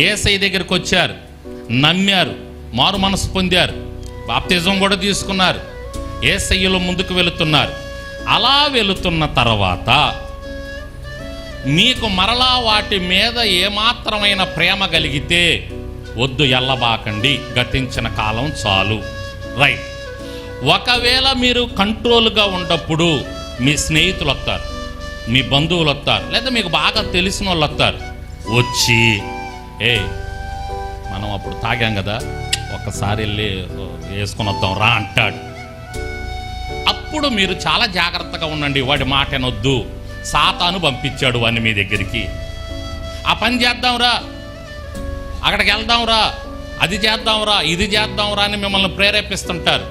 యేసయ్య దగ్గరికి వచ్చారు, నమ్మారు, మారు మనసు పొందారు, బాప్తిజం కూడా తీసుకున్నారు, యేసయ్యలో ముందుకు వెళుతున్నారు. అలా వెళుతున్న తర్వాత మీకు మరలా వాటి మీద ఏమాత్రమైన ప్రేమ కలిగితే వద్దు, ఎల్లబాకండి, గతించిన కాలం చాలు. రైట్. ఒకవేళ మీరు కంట్రోల్గా ఉన్నప్పుడు మీ స్నేహితులు వస్తారు, మీ బంధువులు వస్తారు, లేదా మీకు బాగా తెలిసిన వాళ్ళు వస్తారు. వచ్చి మనం అప్పుడు తాగాం కదా, ఒక్కసారి వెళ్ళి వేసుకొని వద్దాం రా అంటాడు. అప్పుడు మీరు చాలా జాగ్రత్తగా ఉండండి. వాడి మాట వినొద్దు. సాతాను పంపించాడు వాడిని మీ దగ్గరికి. ఆ పని చేద్దాంరా, అక్కడికి వెళ్దాంరా, అది చేద్దాంరా, ఇది చేద్దాంరా అని మిమ్మల్ని ప్రేరేపిస్తుంటారు.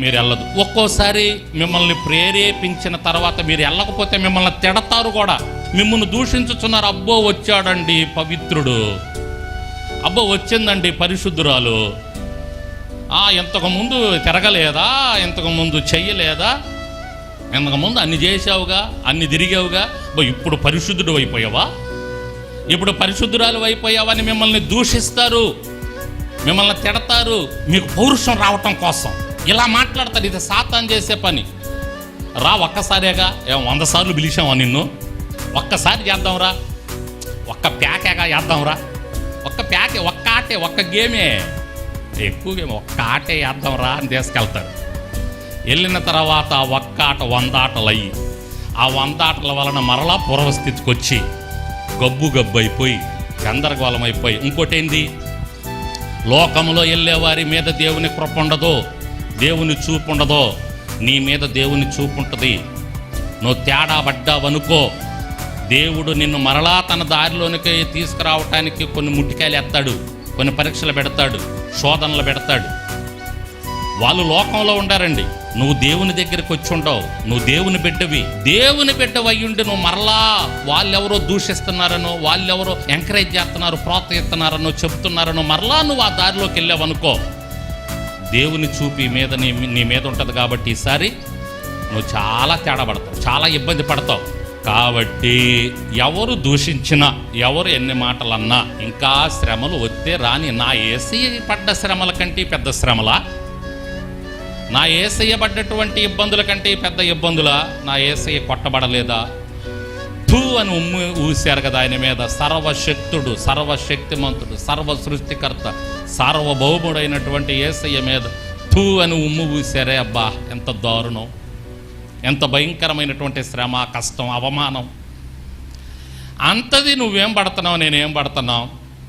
మీరు వెళ్ళదు. ఒక్కోసారి మిమ్మల్ని ప్రేరేపించిన తర్వాత మీరు వెళ్ళకపోతే మిమ్మల్ని తిడతారు కూడా, మిమ్మల్ని దూషించుచున్నారు. అబ్బో వచ్చాడండి పవిత్రుడు, అబ్బో వచ్చిందండి పరిశుద్ధురాలు, ఇంతకుముందు తిరగలేదా, ఇంతకుముందు చెయ్యలేదా, ఇంతకుముందు అన్ని చేసావుగా, అన్ని తిరిగావుగా, ఇప్పుడు పరిశుద్ధుడు అయిపోయావా, ఇప్పుడు పరిశుద్ధురాలు అయిపోయావా అని మిమ్మల్ని దూషిస్తారు, మిమ్మల్ని తిడతారు. మీకు పౌరుషం రావటం కోసం ఇలా మాట్లాడతారు. ఇది సాతాను చేసే పని. రా, ఒక్కసారేగా, 100 సార్లు పిలిచావా నిన్ను, ఒక్కసారి చేద్దాంరా, ఒక్క ప్యాకేగా చేద్దాంరా, ఒక్క ప్యాకే, ఒక్క ఆటే, ఒక్క గేమే, ఎక్కువ గేమ్, ఒక్క ఆటే వేద్దాంరా అని తీసుకెళ్తారు. వెళ్ళిన తర్వాత ఒక్క ఆట 100 ఆటలు అయ్యి, ఆ 100 ఆటల వలన మరలా పూర్వస్థితికి వచ్చి గబ్బు అయిపోయి గందరగోళం అయిపోయి. ఇంకోటి ఏంది, లోకంలో వెళ్ళేవారి మీద దేవుని కృప ఉండదు, దేవుని చూపు ఉండదు. నీ మీద దేవుని చూపు ఉంటుంది. నువ్వు తేడా పడ్డావనుకో, దేవుడు నిన్ను మరలా తన దారిలోనికి తీసుకురావటానికి కొన్ని ముట్టికాయలు ఎత్తాడు, కొన్ని పరీక్షలు పెడతాడు, శోధనలు పెడతాడు. వాళ్ళు లోకంలో ఉండారండి, నువ్వు దేవుని దగ్గరికి వచ్చి ఉండవు, నువ్వు దేవుని బిడ్డవి. దేవుని బిడ్డవి అయ్యుండి నువ్వు మరలా వాళ్ళెవరో దూషిస్తున్నారనో, వాళ్ళెవరో ఎంకరేజ్ చేస్తున్నారు, ప్రోత్సహిస్తున్నారనో, చెబుతున్నారనో మరలా నువ్వు ఆ దారిలోకి వెళ్ళావనుకో, దేవుని చూపి మీద నీ మీద ఉంటుంది. కాబట్టి ఈసారి నువ్వు చాలా తేడా పడతావు, చాలా ఇబ్బంది పడతావు. కాబట్టి ఎవరు దూషించినా, ఎవరు ఎన్ని మాటలన్నా, ఇంకా శ్రమలు వస్తే రాని. నా యేసయ్య పడ్డ శ్రమల కంటే పెద్ద శ్రమలా? నా యేసయ్య పడ్డటువంటి ఇబ్బందుల కంటే పెద్ద ఇబ్బందులా? నా యేసయ్య కొట్టబడలేదా? థూ అని ఉమ్ము ఊశారు కదా ఆయన మీద. సర్వశక్తుడు, సర్వశక్తిమంతుడు, సర్వ సృష్టికర్త, సార్వభౌముడైనటువంటి యేసయ్య మీద థూ అని ఉమ్ము ఊశారే. అబ్బా, ఎంత దారుణం, ఎంత భయంకరమైనటువంటి శ్రమ, కష్టం, అవమానం. అంతది నువ్వేం పడుతున్నావు, నేనేం పడుతున్నావు?